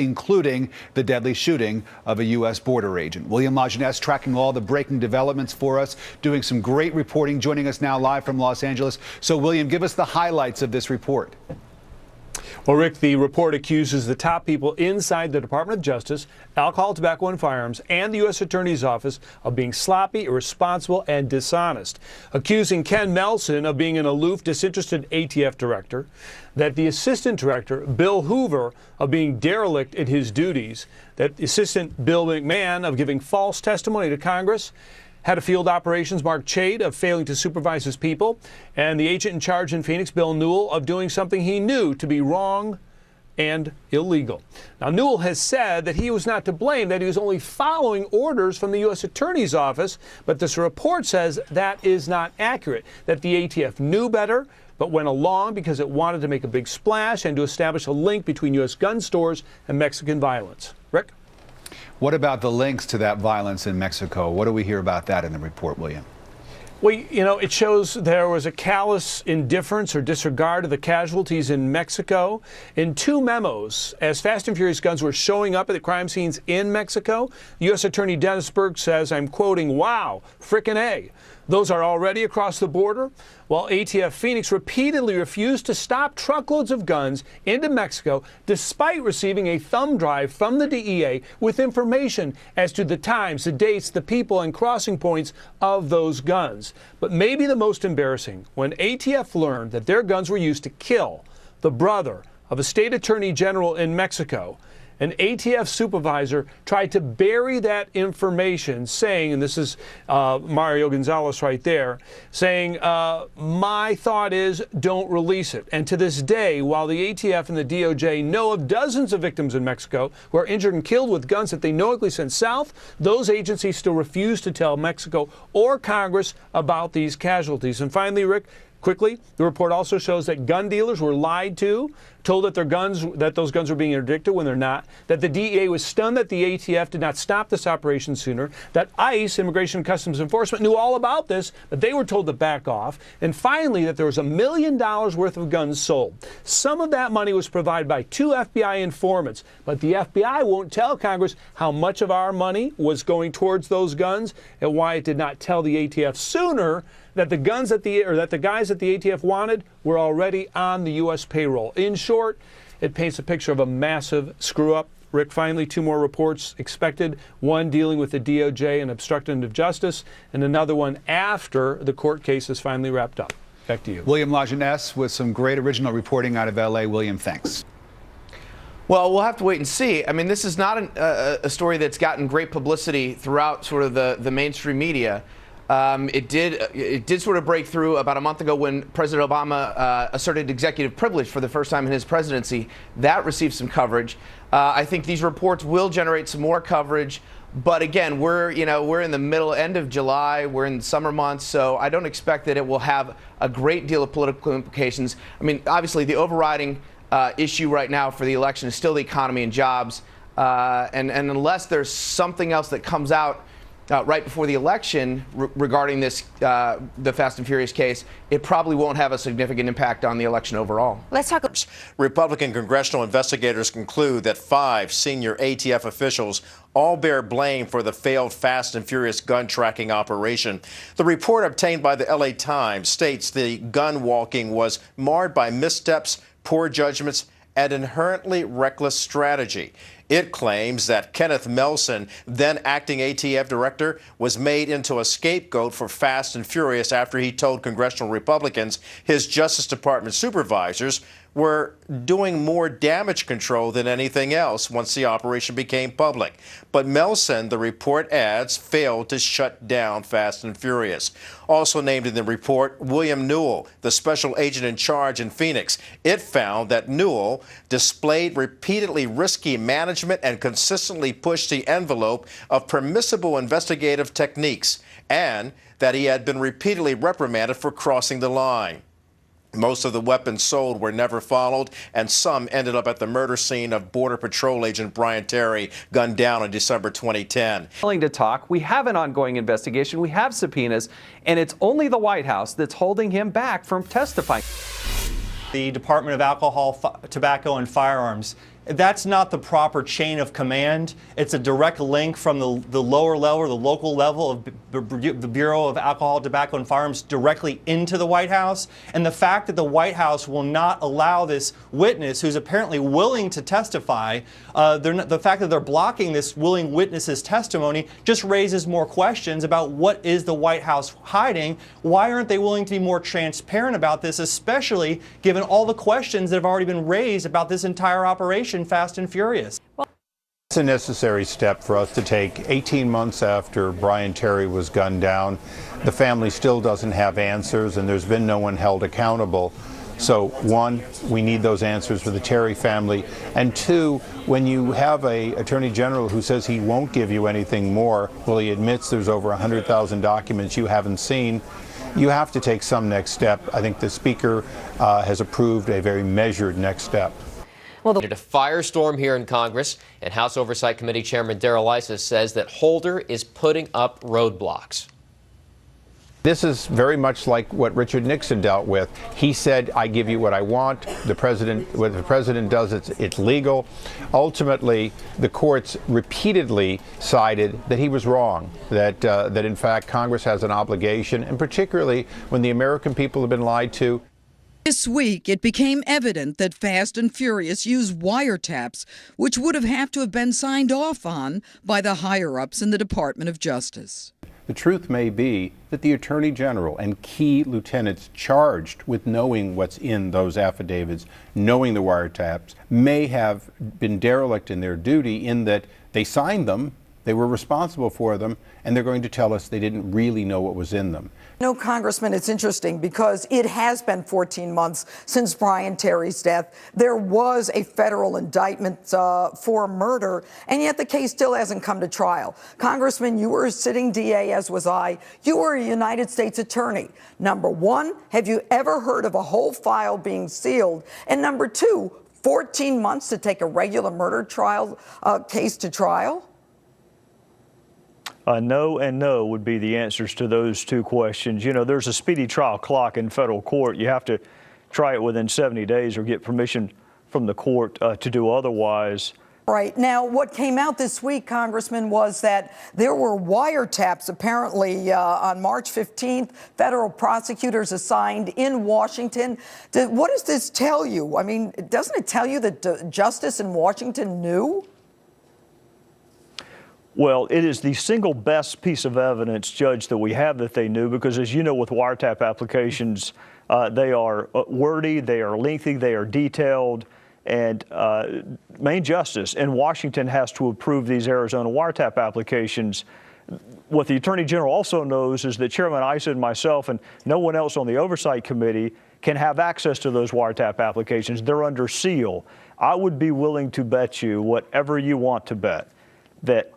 including the deadly shooting of a U.S. border agent. William Lajeunesse tracking all the breaking developments for us, doing some great reporting, joining us now live from Los Angeles. So, William, give us the highlights of this report. Well, Rick, the report accuses the top people inside the Department of Justice, Alcohol, Tobacco, and Firearms, and the U.S. Attorney's Office of being sloppy, irresponsible, and dishonest, accusing Ken Melson of being an aloof, disinterested ATF director, that the Assistant Director, Bill Hoover, of being derelict in his duties, that Assistant Bill McMahon of giving false testimony to Congress, Head of Field Operations, Mark Chade, of failing to supervise his people, and the agent in charge in Phoenix, Bill Newell, of doing something he knew to be wrong and illegal. Now, Newell has said that he was not to blame, that he was only following orders from the U.S. Attorney's Office, but this report says that is not accurate, that the ATF knew better, but went along because it wanted to make a big splash and to establish a link between U.S. gun stores and Mexican violence. Rick? What about the links to that violence in Mexico? What do we hear about that in the report, William? Well, you know, it shows there was a callous indifference or disregard of the casualties in Mexico. In two memos, as Fast and Furious guns were showing up at the crime scenes in Mexico, U.S. Attorney Dennis Berg says, I'm quoting, "Wow, frickin' A. Those are already across the border," while ATF Phoenix repeatedly refused to stop truckloads of guns into Mexico despite receiving a thumb drive from the DEA with information as to the times, the dates, the people, and crossing points of those guns. But maybe the most embarrassing, when ATF learned that their guns were used to kill the brother of a state attorney general in Mexico, an ATF supervisor tried to bury that information, saying, and this is Mario Gonzalez right there, saying, my thought is don't release it. And to this day, while the ATF and the DOJ know of dozens of victims in Mexico who are injured and killed with guns that they knowingly sent south, those agencies still refuse to tell Mexico or Congress about these casualties. And finally, Rick, quickly, the report also shows that gun dealers were lied to, told that those guns were being interdicted when they're not, that the DEA was stunned that the ATF did not stop this operation sooner, that ICE, Immigration and Customs Enforcement, knew all about this, but they were told to back off, and finally that there was $1 million worth of guns sold. Some of that money was provided by two FBI informants, but the FBI won't tell Congress how much of our money was going towards those guns and why it did not tell the ATF sooner that the guys that the ATF wanted were already on the U.S. payroll. In short, it paints a picture of a massive screw-up. Rick, finally, two more reports expected, one dealing with the DOJ and obstruction of justice, and another one after the court case is finally wrapped up. Back to you. William Lajeunesse with some great original reporting out of L.A. William, thanks. Well, we'll have to wait and see. I mean, this is not a story that's gotten great publicity throughout sort of the mainstream media. It did sort of break through about a month ago when President Obama asserted executive privilege for the first time in his presidency. That received some coverage. I think these reports will generate some more coverage. But again, we're in the end of July. We're in the summer months, so I don't expect that it will have a great deal of political implications. I mean, obviously, the overriding issue right now for the election is still the economy and jobs. And unless there's something else that comes out right before the election regarding this, the Fast and Furious case, it probably won't have a significant impact on the election overall. Let's talk. Republican congressional investigators conclude that 5 senior ATF officials all bear blame for the failed Fast and Furious gun tracking operation. The report obtained by the LA Times states the gun walking was marred by missteps, poor judgments, and inherently reckless strategy. It claims that Kenneth Melson, then acting ATF director, was made into a scapegoat for Fast and Furious after he told congressional Republicans his Justice Department supervisors were doing more damage control than anything else once the operation became public. But Melson, the report adds, failed to shut down Fast and Furious. Also named in the report, William Newell, the special agent in charge in Phoenix. It found that Newell displayed repeatedly risky management and consistently pushed the envelope of permissible investigative techniques, and that he had been repeatedly reprimanded for crossing the line. Most of the weapons sold were never followed, and some ended up at the murder scene of Border Patrol agent Brian Terry, gunned down in December 2010. Willing to talk. We have an ongoing investigation. We have subpoenas, and it's only the White House that's holding him back from testifying. The Department of Alcohol, Tobacco, and Firearms That's not the proper chain of command. It's a direct link from the lower level, the local level of the Bureau of Alcohol, Tobacco, and Firearms directly into the White House. And the fact that the White House will not allow this witness, who's apparently willing to testify, the fact that they're blocking this willing witness's testimony just raises more questions about what is the White House hiding. Why aren't they willing to be more transparent about this, especially given all the questions that have already been raised about this entire operation, Fast and Furious? It's a necessary step for us to take. 18 months after Brian Terry was gunned down, the family still doesn't have answers, and there's been no one held accountable. So, one, we need those answers for the Terry family, and two, when you have an attorney general who says he won't give you anything more, well, he admits there's over 100,000 documents you haven't seen, you have to take some next step. I think the Speaker has approved a very measured next step. Well, a firestorm here in Congress, and House Oversight Committee Chairman Darrell Issa says that Holder is putting up roadblocks. This is very much like what Richard Nixon dealt with. He said, I give you what I want. The president, what the president does, it's legal. Ultimately, the courts repeatedly cited that he was wrong, that in fact Congress has an obligation, and particularly when the American people have been lied to. This week, it became evident that Fast and Furious used wiretaps, which would have to have been signed off on by the higher-ups in the Department of Justice. The truth may be that the Attorney General and key lieutenants charged with knowing what's in those affidavits, knowing the wiretaps, may have been derelict in their duty in that they signed them, they were responsible for them, and they're going to tell us they didn't really know what was in them. No, Congressman, it's interesting because it has been 14 months since Brian Terry's death. There was a federal indictment for murder, and yet the case still hasn't come to trial. Congressman, you were a sitting DA, as was I. You were a United States attorney. Number one, have you ever heard of a whole file being sealed? And number two, 14 months to take a regular murder trial case to trial? No and no would be the answers to those two questions. You know, there's a speedy trial clock in federal court. You have to try it within 70 days or get permission from the court to do otherwise. Right. Now, what came out this week, Congressman, was that there were wiretaps apparently on March 15th, federal prosecutors assigned in Washington. What does this tell you? I mean, doesn't it tell you that justice in Washington knew? Well, it is the single best piece of evidence, Judge, that we have that they knew, because as you know, with wiretap applications, they are wordy, they are lengthy, they are detailed, and Main Justice in Washington has to approve these Arizona wiretap applications. What the Attorney General also knows is that Chairman Issa and myself and no one else on the Oversight Committee can have access to those wiretap applications. They're under seal. I would be willing to bet you whatever you want to bet that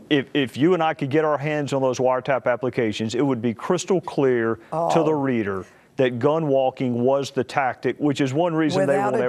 if you and I could get our hands on those wiretap applications, it would be crystal clear to the reader that gun walking was the tactic, which is one reason they will never